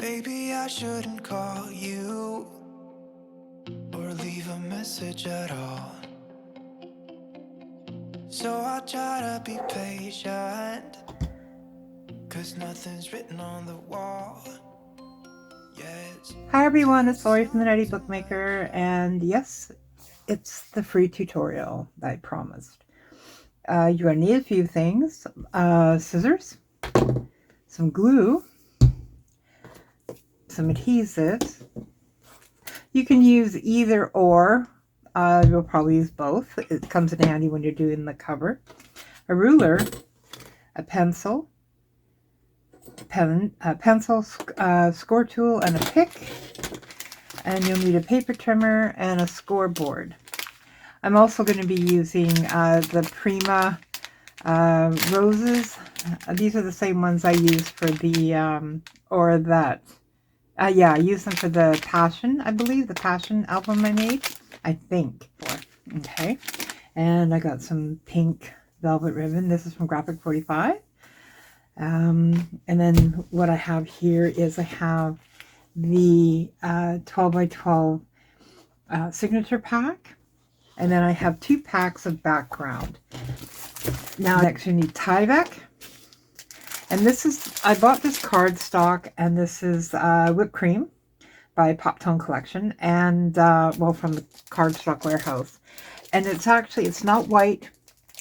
Maybe I shouldn't call you or leave a message at all. So I try to be patient, 'cause nothing's written on the wall. Yes. Hi everyone, it's Lori from the Nutty Bookmaker, and yes, it's the free tutorial that I promised. You're going to need a few things. Scissors, some glue, some adhesives. You can use either or. You'll probably use both. It comes in handy when you're doing the cover. A ruler, a pencil, score tool, and a pick. And you'll need a paper trimmer and a scoreboard. I'm also going to be using the Prima roses. These are the same ones I used for the, I used them for the Passion, I believe, the Passion album I made, I think. Okay, and I got some pink velvet ribbon. This is from Graphic 45. And then what I have here is I have the 12 by 12 signature pack. And then I have 2 packs of background. Now next you need Tyvek. And this is, I bought this cardstock, and this is whipped cream by Pop Tone Collection, and well, from the Cardstock Warehouse. And it's actually, it's not white,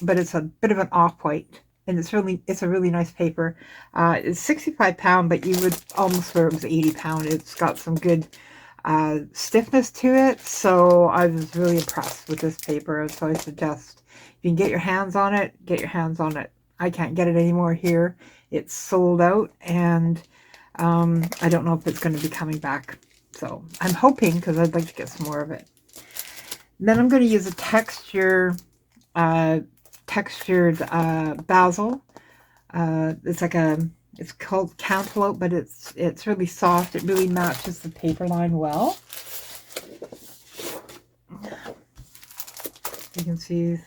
but it's a bit of an off-white, and it's a really nice paper. It's 65 pound, but you would almost swear it was 80 pound. It's got some good stiffness to it, so I was really impressed with this paper. So I suggest if you can get your hands on it, get your hands on it. I can't get it anymore here. It's sold out, and I don't know if it's going to be coming back. So I'm hoping, because I'd like to get some more of it. Then I'm going to use a textured basil. It's like it's called Cantaloupe, but it's really soft. It really matches the paper line well. You can see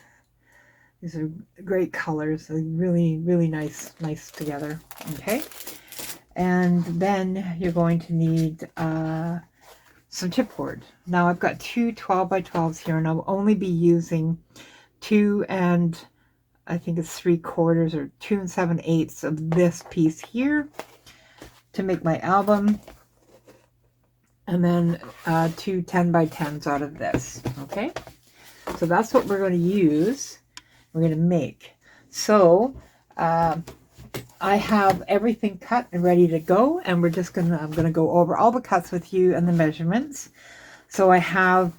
these are great colors. They're really, really nice together. Okay. And then you're going to need some chipboard. Now I've got 2 12 by 12s here, and I'll only be using 2 and I think it's 3/4 or 2 7/8 of this piece here to make my album, and then 2 10 by 10s out of this. Okay, so that's what we're going to use. We're going to make. So I have everything cut and ready to go, and I'm gonna go over all the cuts with you and the measurements. So I have,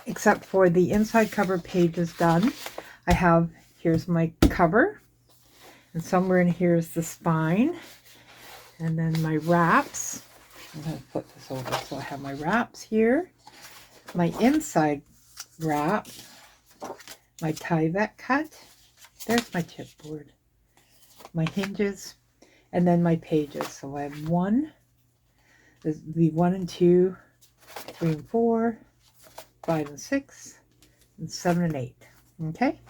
except for the inside cover pages done, I have, here's my cover, and somewhere in here is the spine, and then my wraps. I'm going to flip this over. So I have my wraps here, my inside wrap, my Tyvek cut, there's my chipboard, my hinges, and then my pages. So I have 1, there's the 1 and 2, 3 and 4, 5 and 6, and 7 and 8. Okay.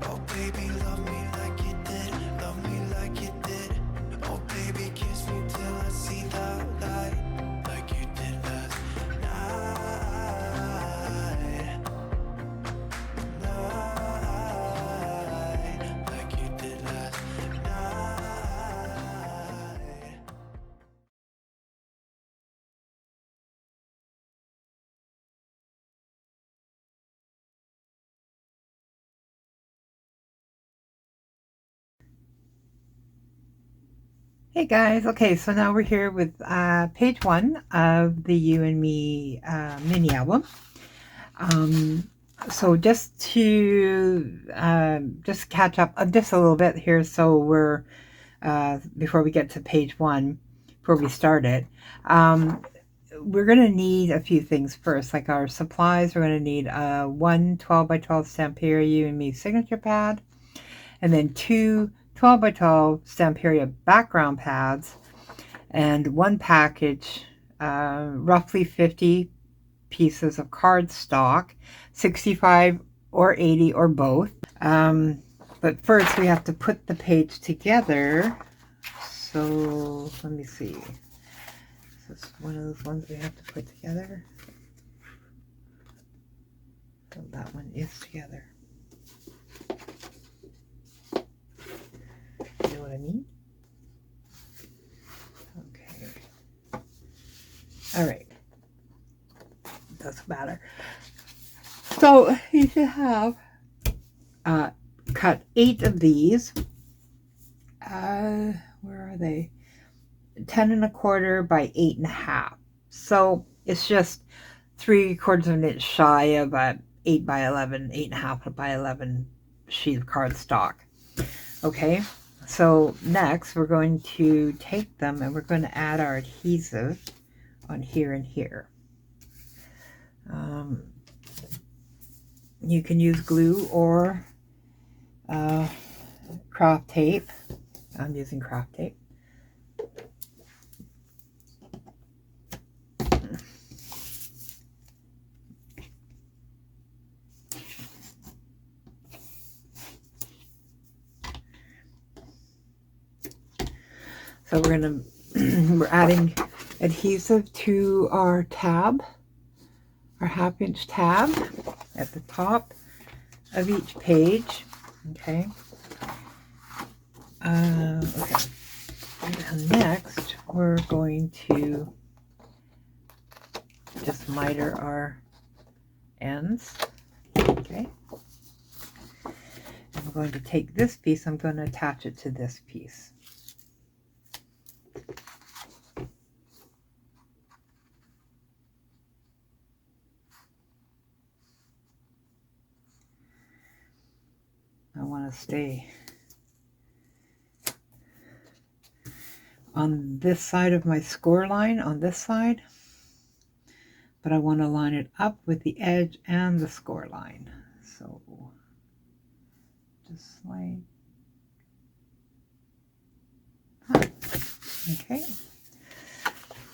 Oh baby, love me like you did, love me like you did. Oh baby, kiss me till I see the light, like you did last night, like you did last night. Hey guys, okay, so now we're here with page 1 of the You and Me mini album. So just to just catch up just a little bit here, so we're before we get to page 1, before we start it, we're going to need a few things first, like our supplies. We're going to need 1 12 by 12 Stamperia You and Me signature pad, and then 2 12 by 12 Stamperia background pads, and 1 package, roughly 50 pieces of cardstock, 65 or 80 or both. But first we have to put the page together. So let me see. Is this one of those ones we have to put together? So that one is together. You know what I mean? Okay. All right. Doesn't matter. So you should have cut 8 of these. Where are they? 10 1/4 by 8 1/2. So it's just 3/4 of an inch shy of a 8 by 11, 8 1/2 by 11 sheet of cardstock. Okay, so next we're going to take them and we're going to add our adhesive on here and here. You can use glue or craft tape. I'm using craft tape. So we're adding adhesive to our tab, our 1/2 inch tab at the top of each page. Okay. Okay. And next we're going to just miter our ends. Okay. I'm going to take this piece, I'm going to attach it to this piece. I want to stay on this side of my score line, on this side, but I want to line it up with the edge and the score line. So just like that. Okay.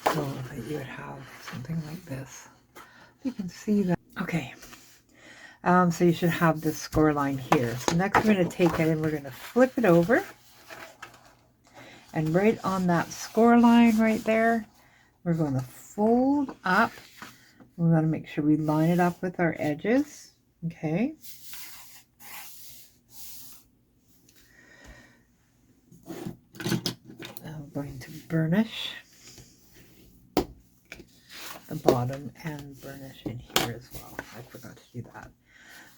So that you would have something like this. You can see that. Okay. So you should have this score line here. So next we're going to take it and we're going to flip it over. And right on that score line right there, we're going to fold up. We're going to make sure we line it up with our edges. Okay. I'm going to burnish the bottom and burnish in here as well. I forgot to do that.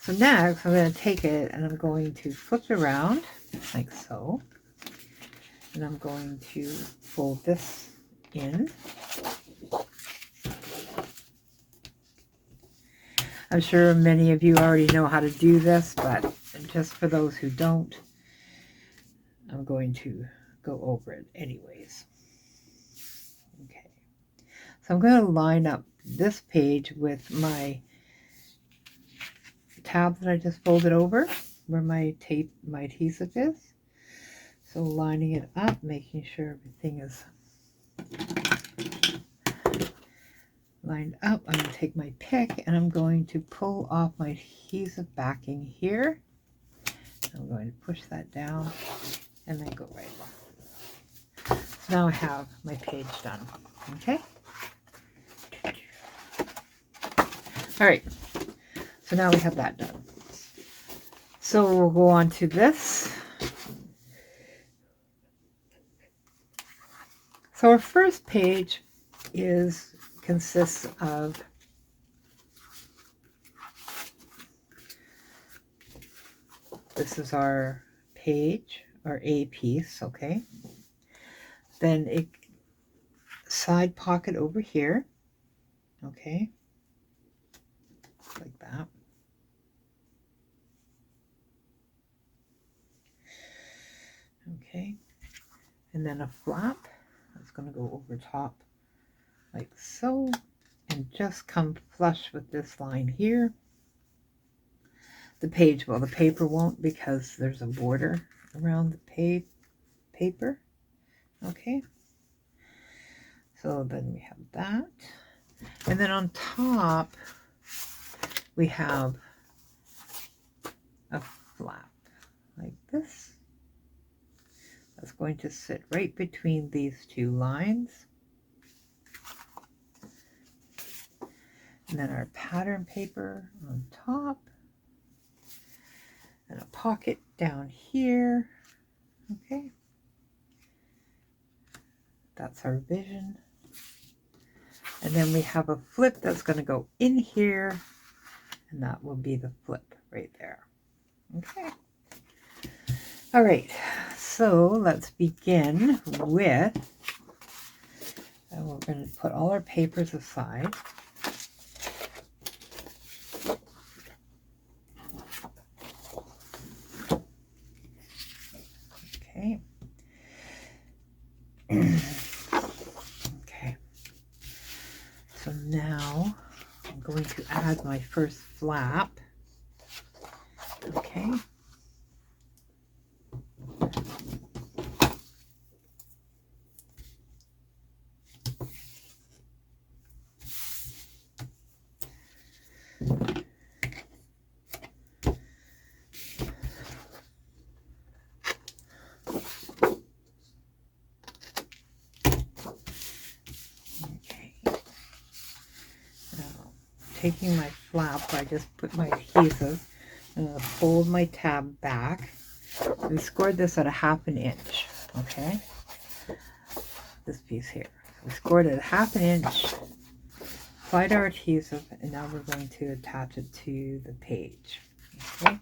So next I'm going to take it and I'm going to flip it around like so. And I'm going to fold this in. I'm sure many of you already know how to do this, but just for those who don't, I'm going to go over it anyways. Okay. So I'm going to line up this page with my tab that I just folded over, where my adhesive is. So lining it up, making sure everything is lined up. I'm going to take my pick and I'm going to pull off my adhesive backing here. I'm going to push that down and then go right along. So now I have my page done. Okay. All right. So now we have that done. So we'll go on to this. So our first page consists of this is our page, or A piece, okay? Then a side pocket over here, okay? Like that. Okay. And then a flap that's going to go over top like so, and just come flush with this line here. The page, well, the paper won't because there's a border around the paper. Okay. So then we have that. And then on top, we have a flap like this. That's going to sit right between these two lines. And then our pattern paper on top. And a pocket down here. Okay. That's our vision. And then we have a flip that's going to go in here. And that will be the flip right there. Okay. All right. So let's begin with, and we're going to put all our papers aside. Okay. Okay. So now I'm going to add my first flap. Okay. Taking my flap, I just put my adhesive and I'll fold my tab back. We scored this at a 1/2 inch, okay? This piece here. We scored it at 1/2 inch, applied our adhesive, and now we're going to attach it to the page, okay?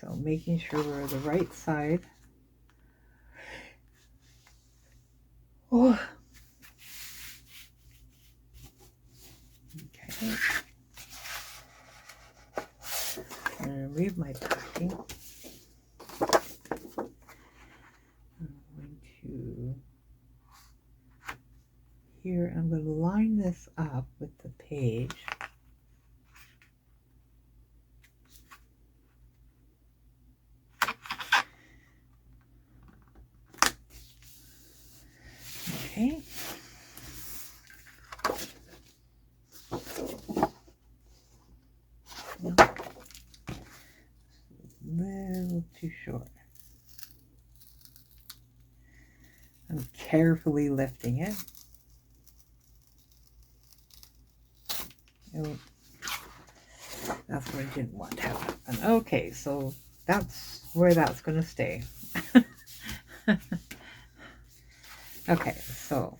So making sure we're the right side. Oh. Okay. And remove my packing. Here, I'm going to line this up with the page. Okay. A little too short. I'm carefully lifting it. Oh, that's what I didn't want to happen. Okay, so that's where that's going to stay. Okay, so,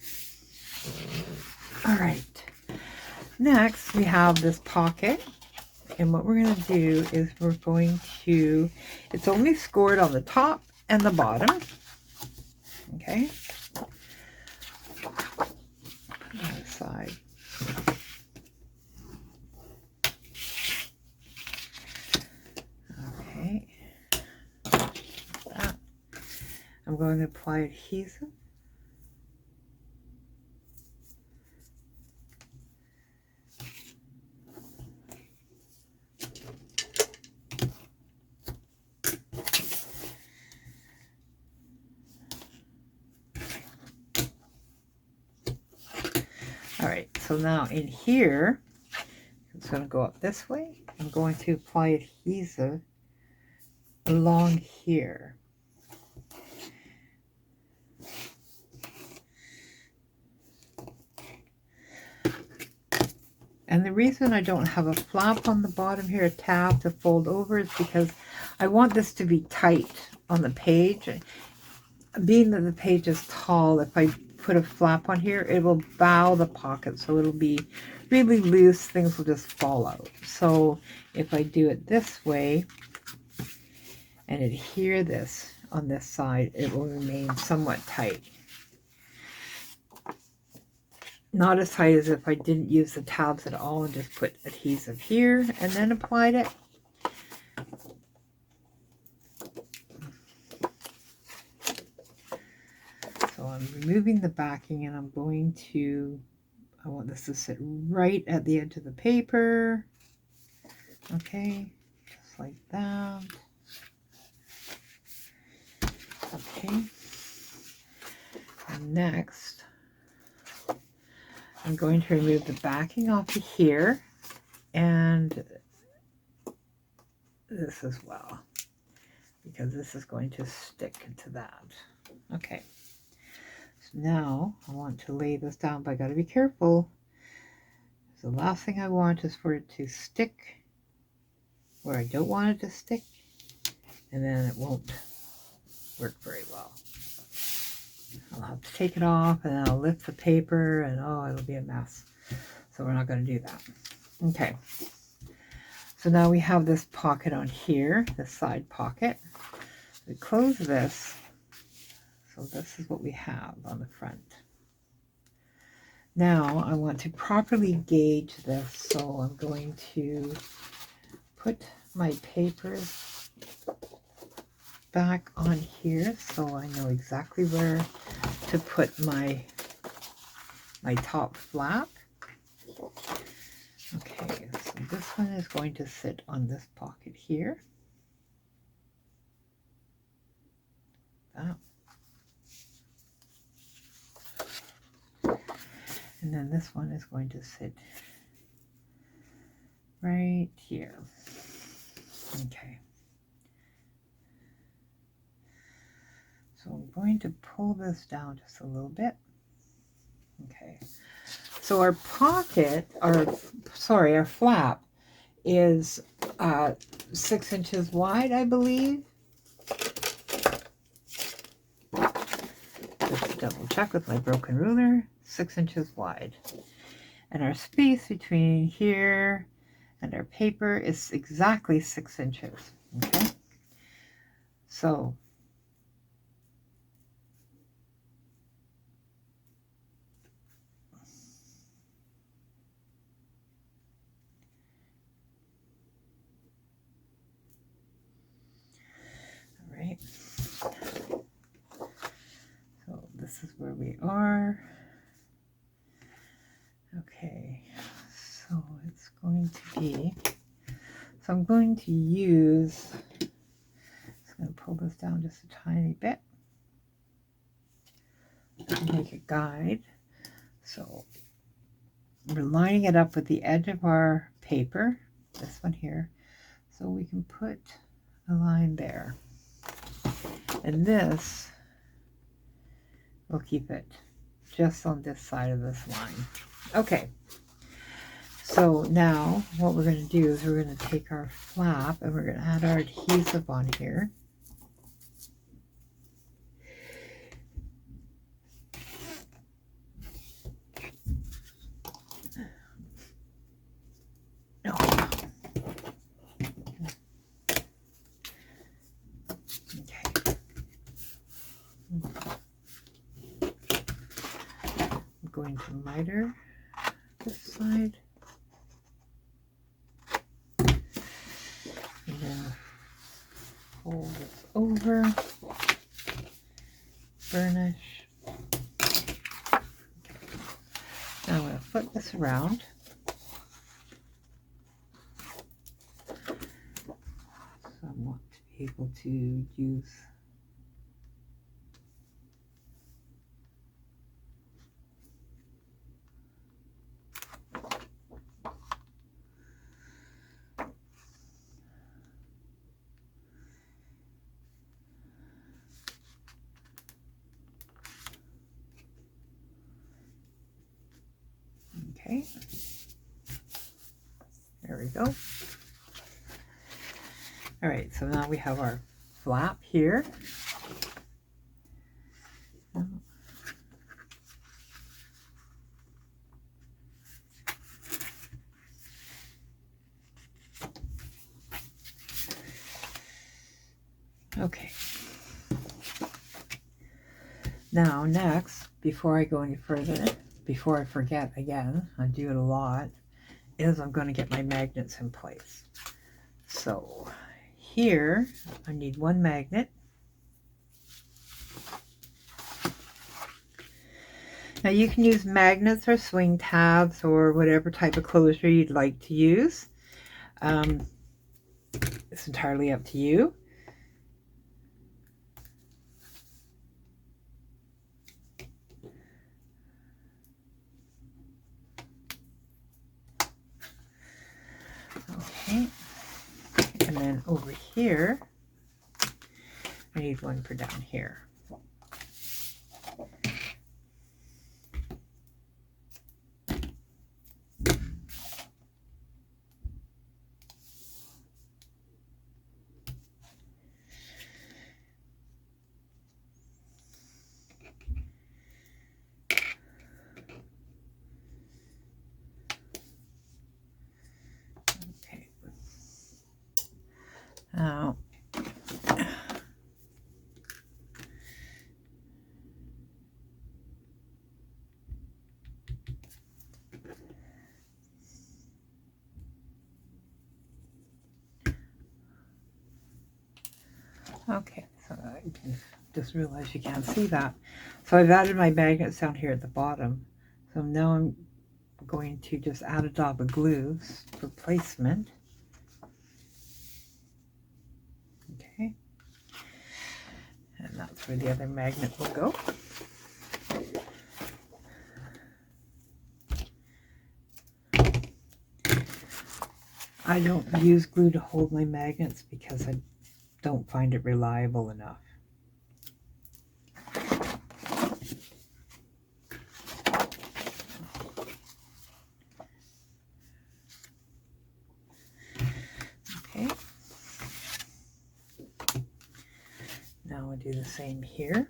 all right. Next, we have this pocket. And what we're going to do is we're going to, it's only scored on the top and the bottom. Okay. Put that aside. Okay. That. I'm going to apply adhesive. All right, so now in here, it's going to go up this way. I'm going to apply adhesive along here. And the reason I don't have a flap on the bottom here, a tab to fold over, is because I want this to be tight on the page. Being that the page is tall, if I put a flap on here, it will bow the pocket, so it'll be really loose. Things will just fall out. So if I do it this way and adhere this on this side, it will remain somewhat tight. Not as tight as if I didn't use the tabs at all and just put adhesive here and then applied it. So I'm removing the backing and I'm going to, I want this to sit right at the edge of the paper. Okay, just like that. Okay. And next, I'm going to remove the backing off of here and this as well. because this is going to stick to that. Okay, so now I want to lay this down, but I got to be careful. The last thing I want is for it to stick where I don't want it to stick, and then it won't work very well. I'll have to take it off, and then I'll lift the paper, and oh, it'll be a mess. So we're not going to do that. Okay. So now we have this pocket on here, this side pocket. We close this. So this is what we have on the front. Now I want to properly gauge this, so I'm going to put my papers back on here so I know exactly where to put my top flap. Okay, so this one is going to sit on this pocket here. That. And then this one is going to sit right here. Okay. So I'm going to pull this down just a little bit. Okay. So our pocket, our flap is 6 inches wide, I believe. Just double check with my broken ruler. 6 inches wide. And our space between here and our paper is exactly 6 inches. Okay. So right. So this is where we are. Okay, so it's going to be, so I'm going to use, just going to pull this down just a tiny bit to make a guide. So we're lining it up with the edge of our paper, this one here, so we can put a line there. And this will keep it just on this side of this line. Okay, so now what we're going to do is we're going to take our flap and we're going to add our adhesive on here. No. Okay. I'm going to miter this side. And then fold this over. Burnish. Okay. Now I'm going to flip this around. So I want to be able to use okay, there we go. All right, so now we have our flap here. Okay. Now next, before I go any further, before I forget again, I do it a lot, is I'm going to get my magnets in place. So here I need one magnet. Now you can use magnets or swing tabs or whatever type of closure you'd like to use. It's entirely up to you. Okay, and then over here need one for down here. Okay. Now, okay, so I just realized you can't see that. So I've added my magnets down here at the bottom. So now I'm going to just add a dab of glue for placement. Okay. And that's where the other magnet will go. I don't use glue to hold my magnets because I don't find it reliable enough. Okay. Now we'll do the same here.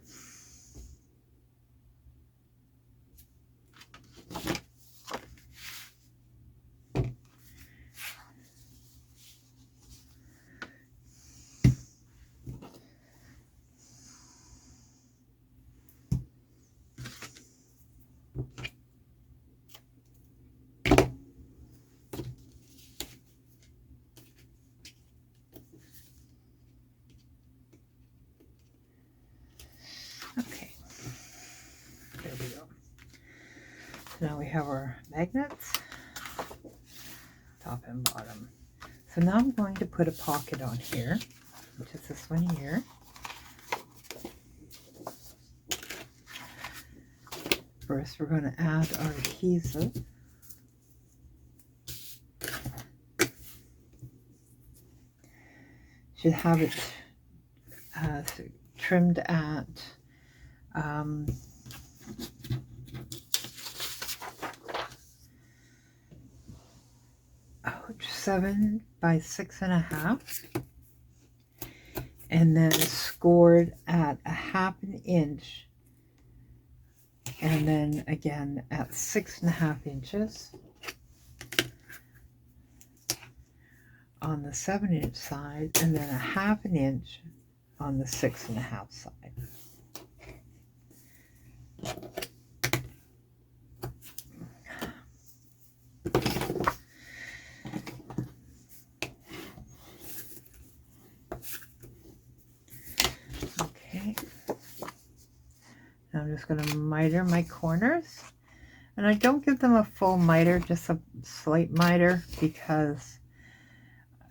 Okay, there we go. So now we have our magnets, top and bottom. So now I'm going to put a pocket on here, which is this one here. First, we're going to add our adhesive. Should have it trimmed at 7 by 6.5, and then scored at 1/2 inch, and then again at 6.5 inches on the 7-inch side, and then 1/2 inch on the 6.5 side. Okay, now I'm just going to miter my corners, and I don't give them a full miter, just a slight miter, because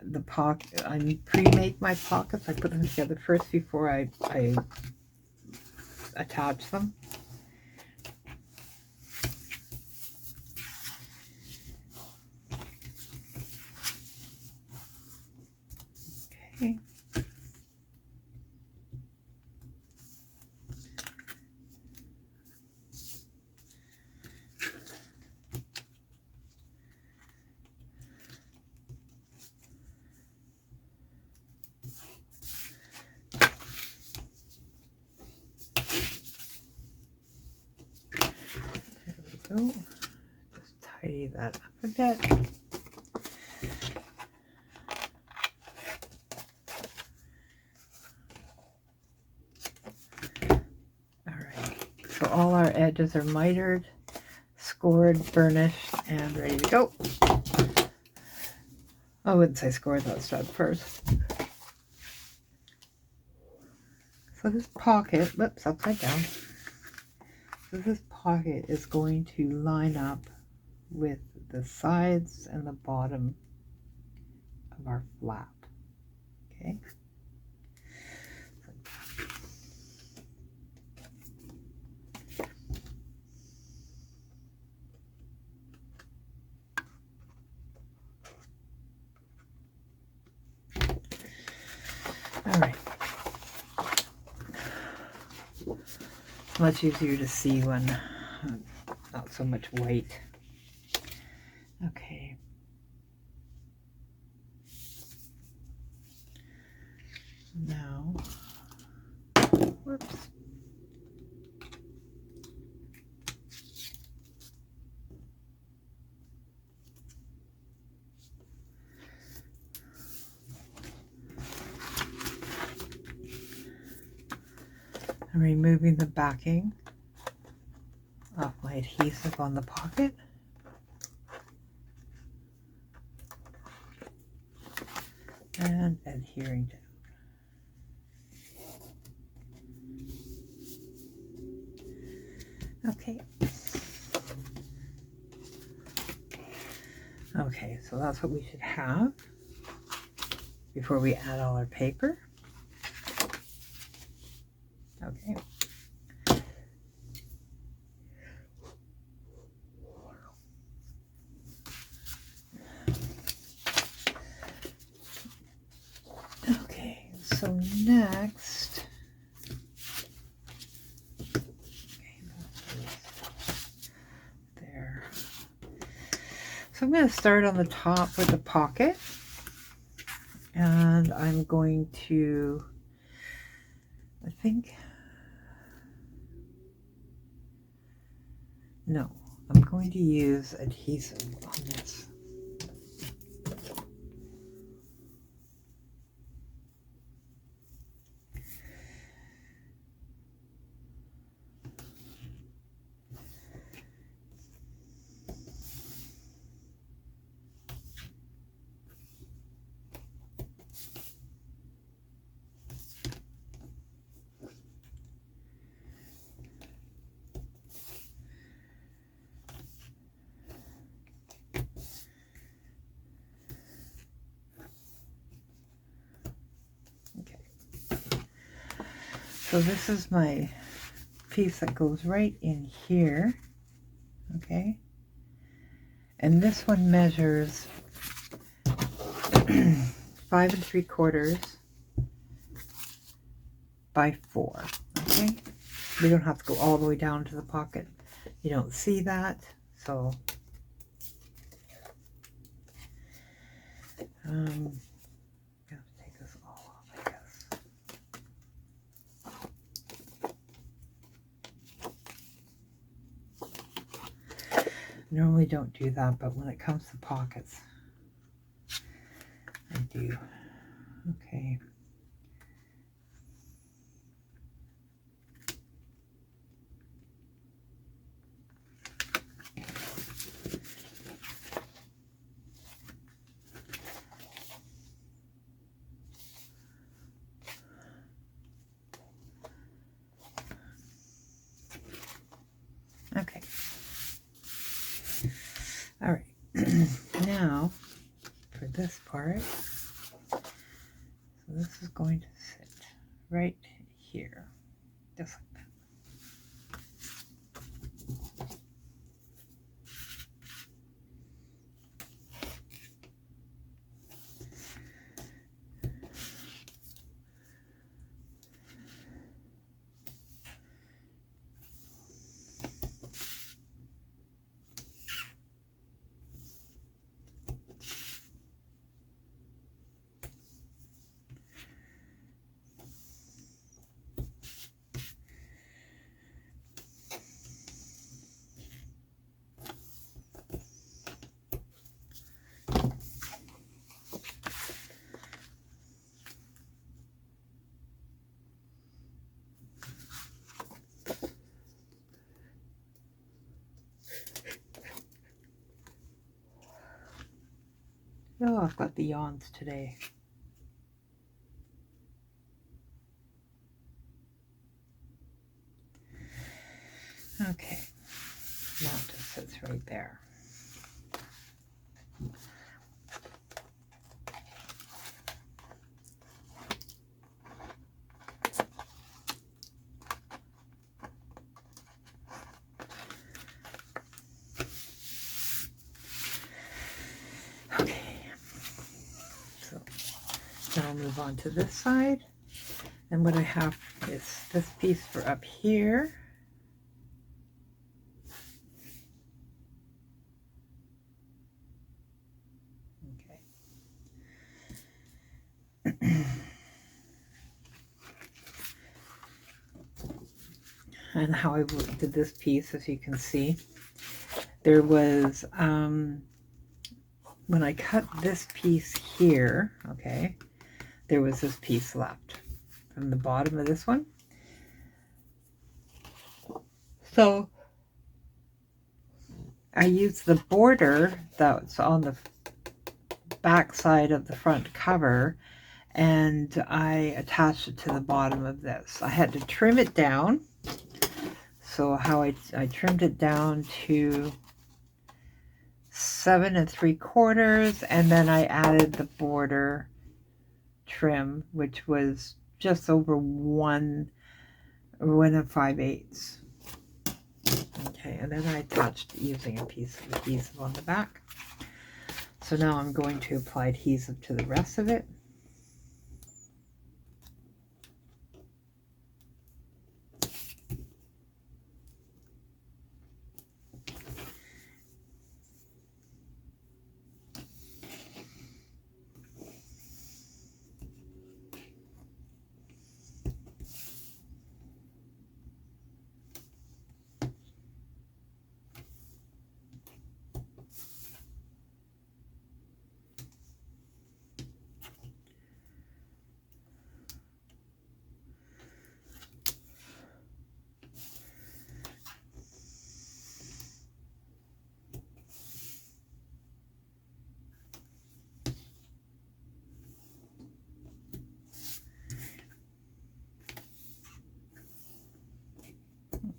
the pocket, I pre-make my pockets. I put them together first before I attach them. Okay. There we go. Just tidy that up a bit. All right. So all our edges are mitered, scored, burnished, and ready to go. I wouldn't say scored, that's done first. So this pocket, whoops, upside down. So this pocket is going to line up with the sides and the bottom of our flap. Okay. All right. much easier to see when not so much white. Okay. Now, whoops. I'm removing the backing off my adhesive on the pocket. And adhering down. Okay. Okay, so that's what we should have before we add all our paper. Okay. Okay, so next, there. So I'm going to start on the top with the pocket, and I'm going to, I think, no, I'm going to use adhesive on this. So this is my piece that goes right in here, okay? And this one measures 5 3/4 by 4, okay? We don't have to go all the way down to the pocket. You don't see that, so I have to take this all off, I guess. I normally don't do that, but when it comes to pockets, I do. Okay. Okay. All right. Now, for this part, so this is going to sit right here, just like that. Oh, I've got the yawns today. Okay, now it just sits right there. Okay, so now I'll move on to this side. And what I have is this piece for up here. Okay. And how I did this piece, as you can see, there was, when I cut this piece here, okay, there was this piece left from the bottom of this one. So I used the border that's on the back side of the front cover, and I attached it to the bottom of this. I had to trim it down. So how I trimmed it down to 7 3/4, and then I added the border trim, which was just over 1 5/8. Okay, and then I attached using a piece of adhesive on the back. So now I'm going to apply adhesive to the rest of it.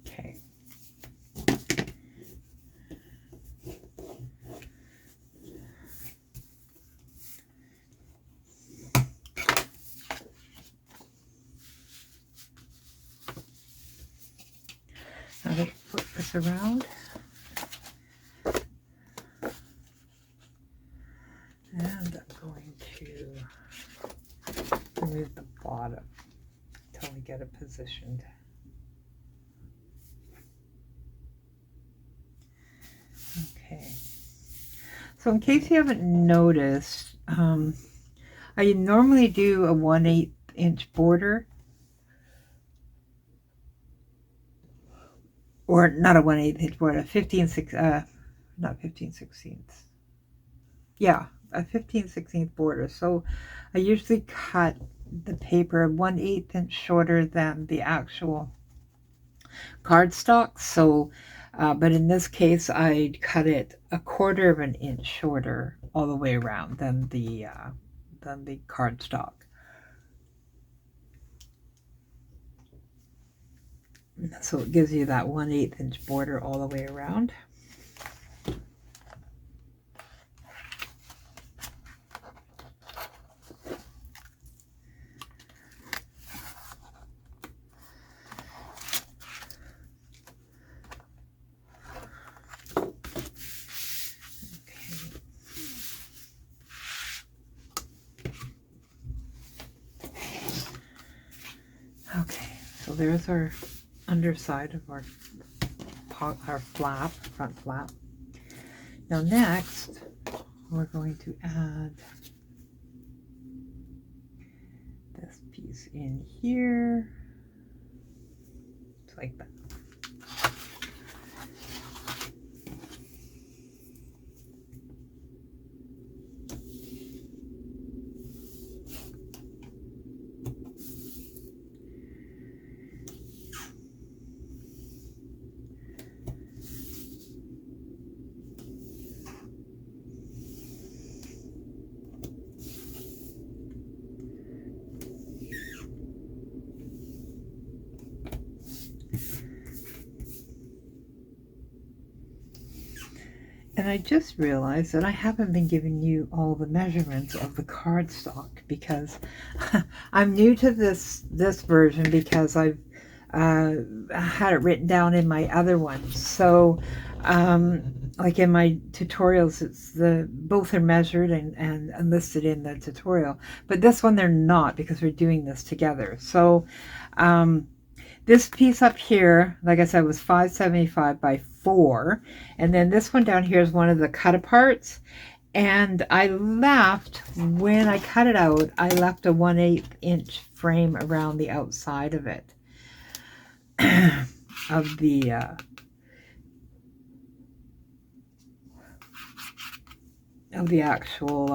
Okay. Now let's flip this around. And I'm going to remove the bottom until we get it positioned. Okay. So in case you haven't noticed, I normally do a 1/8 inch border. Or not a 1/8 inch border, a 15/16. Yeah, a 15/16 border. So I usually cut the paper 1/8 inch shorter than the actual cardstock. So, but in this case, I cut it 1/4 of an inch shorter all the way around than the cardstock. So it gives you that 1/8 inch border all the way around. Okay, so there's our underside of our flap, front flap. Now next, we're going to add this piece in here, just like that. And I just realized that I haven't been giving you all the measurements of the cardstock because I'm new to this version because I've had it written down in my other ones. So like in my tutorials, it's both are measured and listed in the tutorial, but this one they're not because we're doing this together. So This piece up here, like I said, was 575 by 4. And then this one down here is one of the cut aparts. And I left, when I cut it out, I left a 1/8 inch frame around the outside of it. Of the actual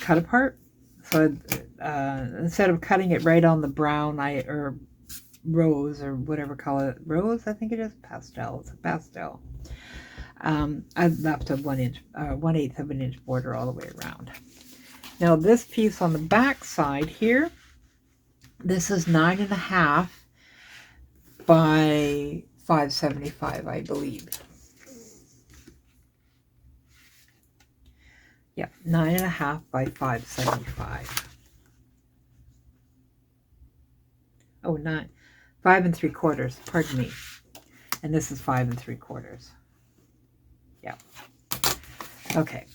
cut apart. So instead of cutting it right on the brown, or rose, or whatever color, rose, I think it is, pastel. It's a pastel. I left a 1/8 of an inch border all the way around. Now this piece on the back side here, this is 9.5 by 575, I believe. Yeah, 9.5 by 575. Oh, 5 3/4. Pardon me. And this is 5 3/4. Yeah. Okay.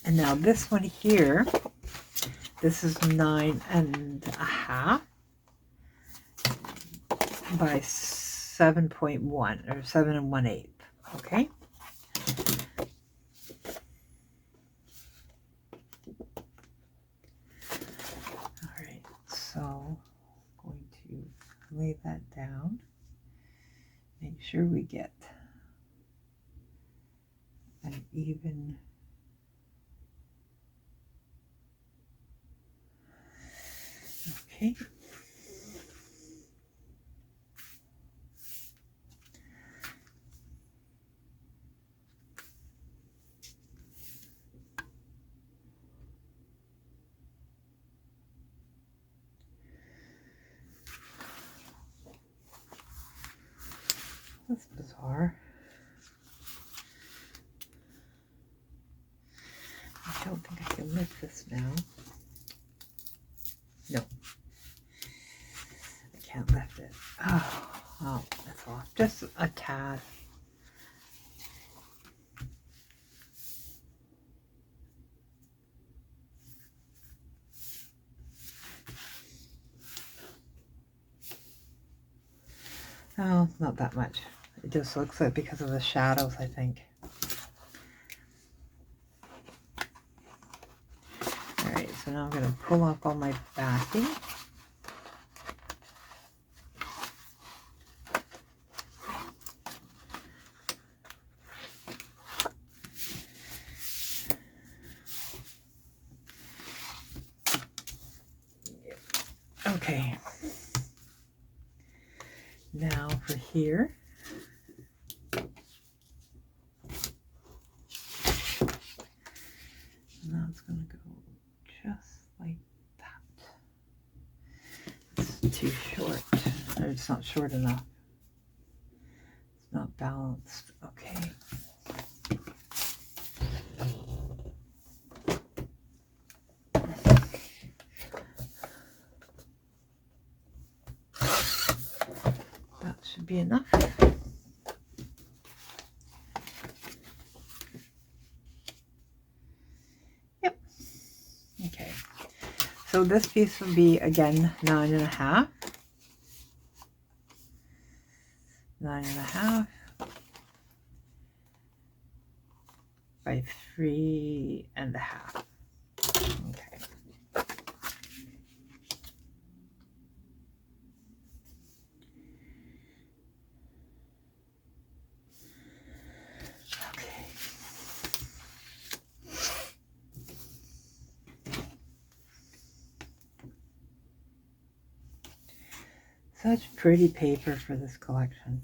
And now this one here, this is 9.5 by 7.1, or 7 1/8. Okay. All right. So I'm going to lay that down. Make sure we get an even okay. That's bizarre. I don't think I can lift this now. No. I can't lift it. Oh, that's off. Just a tad. Oh, not that much. It just looks like because of the shadows, I think. Alright, so now I'm going to pull off all my backing. Okay. Now for here. Now it's going to go just like that. It's too short. Or it's not short enough. It's not balanced. Okay. That should be enough. Yep. Okay. So this piece will be, again, 9.5. 9.5 by 3.5. Okay. Okay. Such pretty paper for this collection.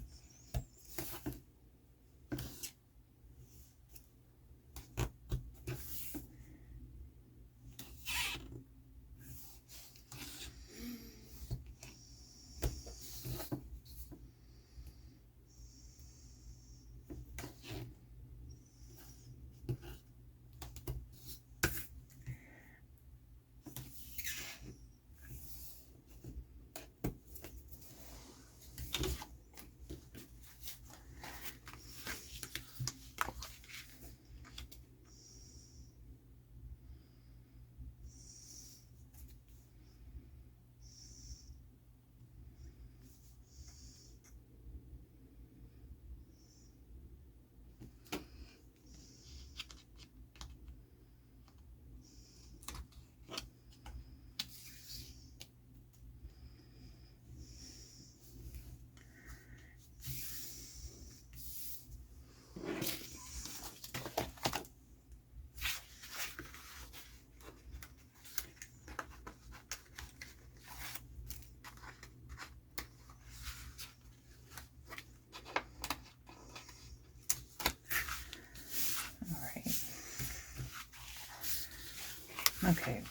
Okay,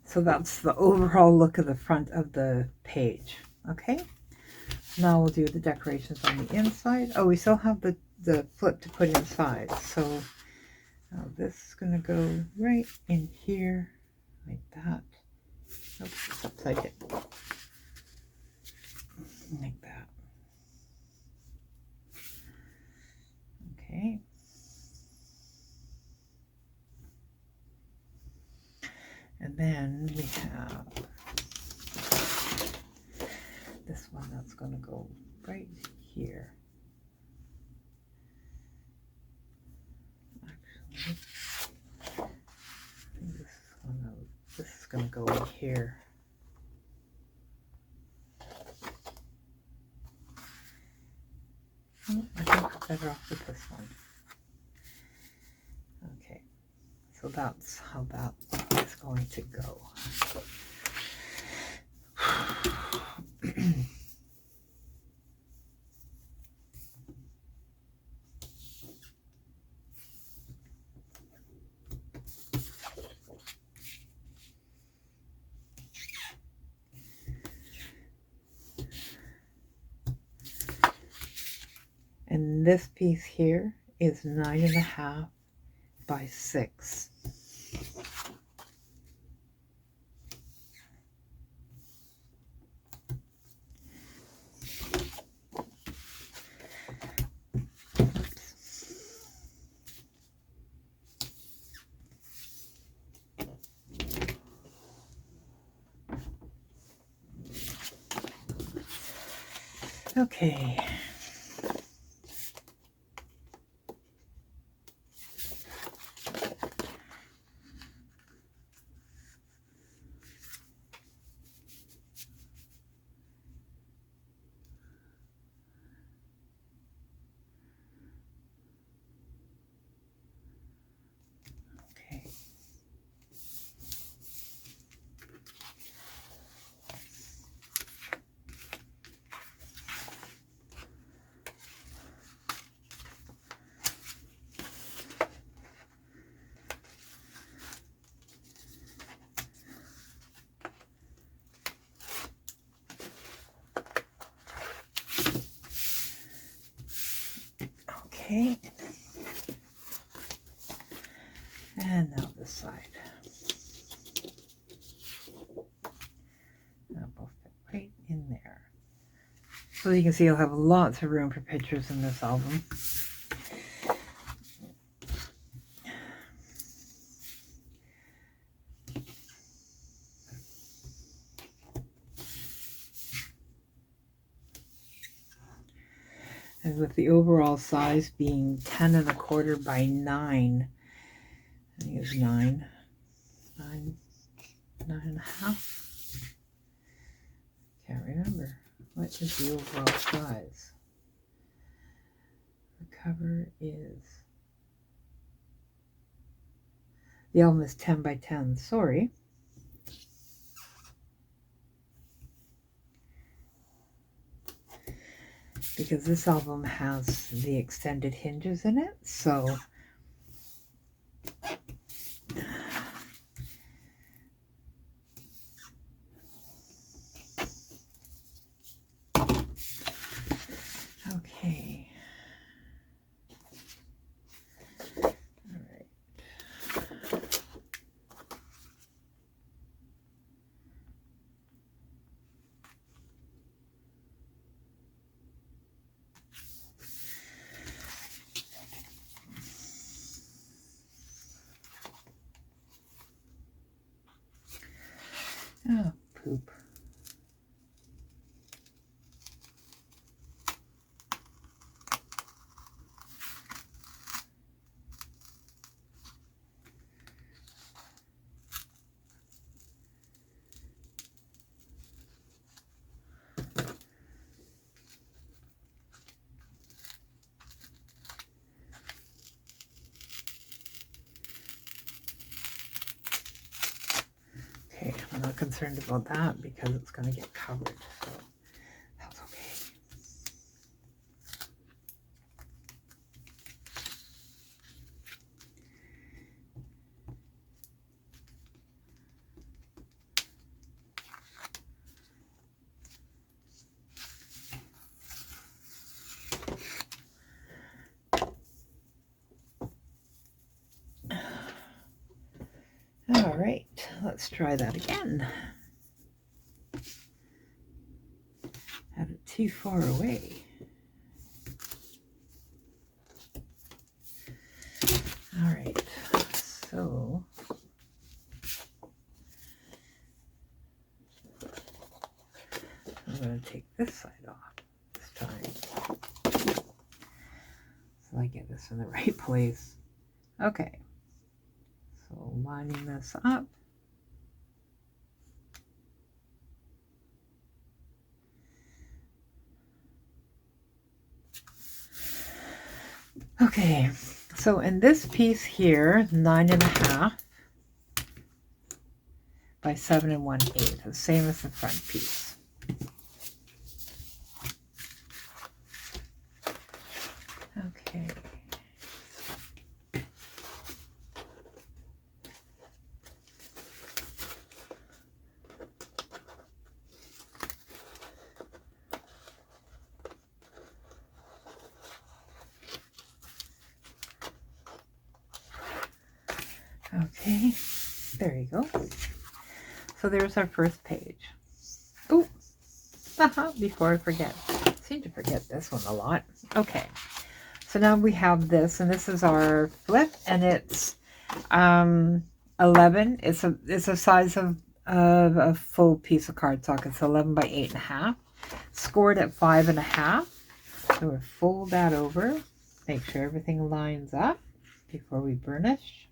so that's the overall look of the front of the page. Okay, now we'll do the decorations on the inside. Oh, we still have the flip to put inside. So this is going to go right in here like that. Oops, it's upside down. Like that. Okay. And then we have this one that's going to go right here. Actually, I think this is going to go in here. Oh, I think we're better off with this one. Okay, so that's how that is going to go. And this piece here is 9.5 by 6. Okay. Okay. Okay. And now this side. That will fit right in there. So you can see you'll have lots of room for pictures in this album. And with the overall size being 10.25 by 9, I think it's 9.5. Can't remember. What is the overall size? The cover is, the album is 10 by 10, sorry. Because this album has the extended hinges in it, so okay. All right. Oh, poop. Okay, I'm not concerned about that because it's going to get covered. So that's okay. let's try that again. Had it too far away. All right, so I'm going to take this side off this time so I get this in the right place. Okay, so lining this up. Okay, so in this piece here, 9.5 by 7 1/8, the same as the front piece. Okay. Okay, there you go. So there's our first page. Oh, before I forget. I seem to forget this one a lot. Okay, so now we have this, and this is our flip, and it's 11. It's a size of a full piece of cardstock. It's 11 by 8.5, scored at 5.5. So we'll fold that over, make sure everything lines up before we burnish.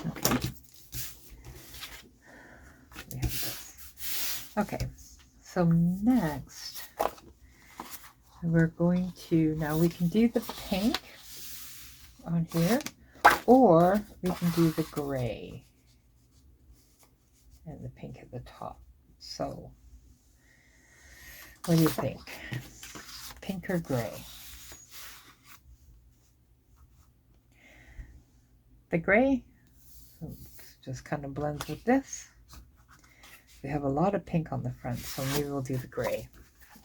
Okay. We have this. Okay, so next we're going to, now we can do the pink on here, or we can do the gray and the pink at the top. So what do you think? Pink or gray? The gray just kind of blends with this. We have a lot of pink on the front, so maybe we'll do the gray.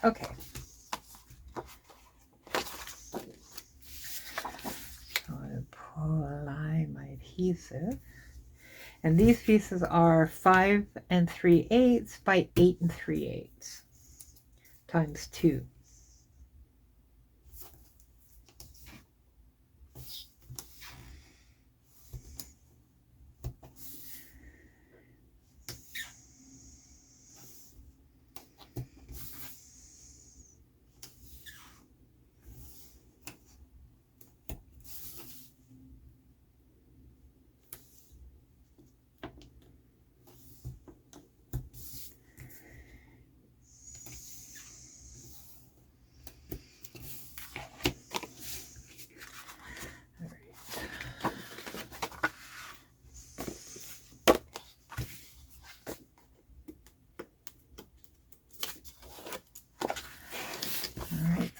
Okay. So I apply my adhesive. And these pieces are 5 3/8 by 8 3/8 times 2.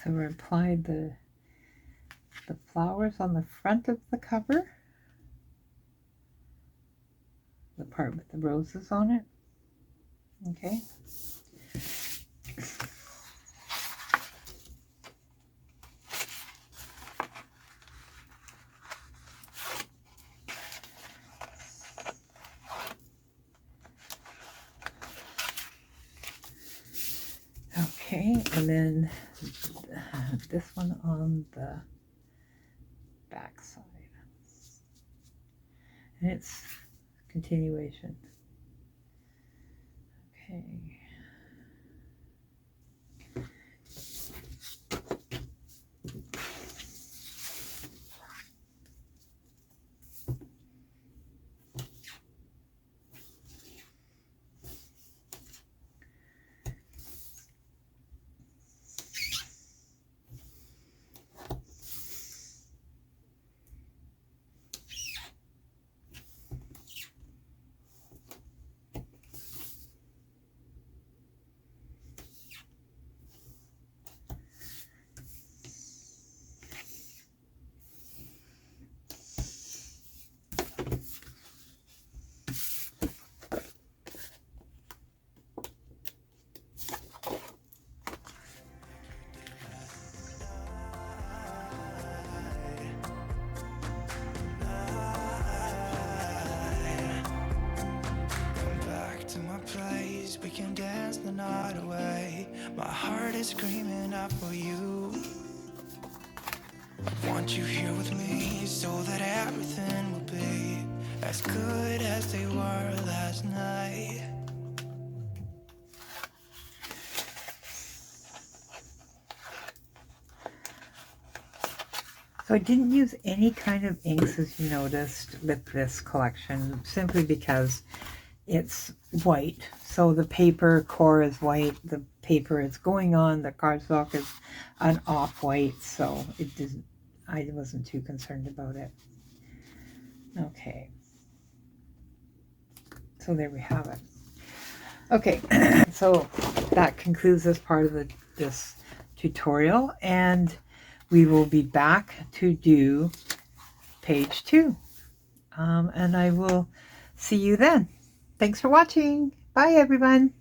So we applied the flowers on the front of the cover, the part with the roses on it. Okay. Okay, and then this one on the back side. And it's continuation. Okay. My heart is screaming out for you. Want you here with me so that everything will be as good as they were last night. So I didn't use any kind of inks, as you noticed, with this collection, simply because it's white. So the paper core is white, the paper is going on, the cardstock is an off-white, so it didn't, I wasn't too concerned about it. Okay. So there we have it. Okay, so that concludes this part of this tutorial, and we will be back to do page 2. And I will see you then. Thanks for watching. Bye, everyone.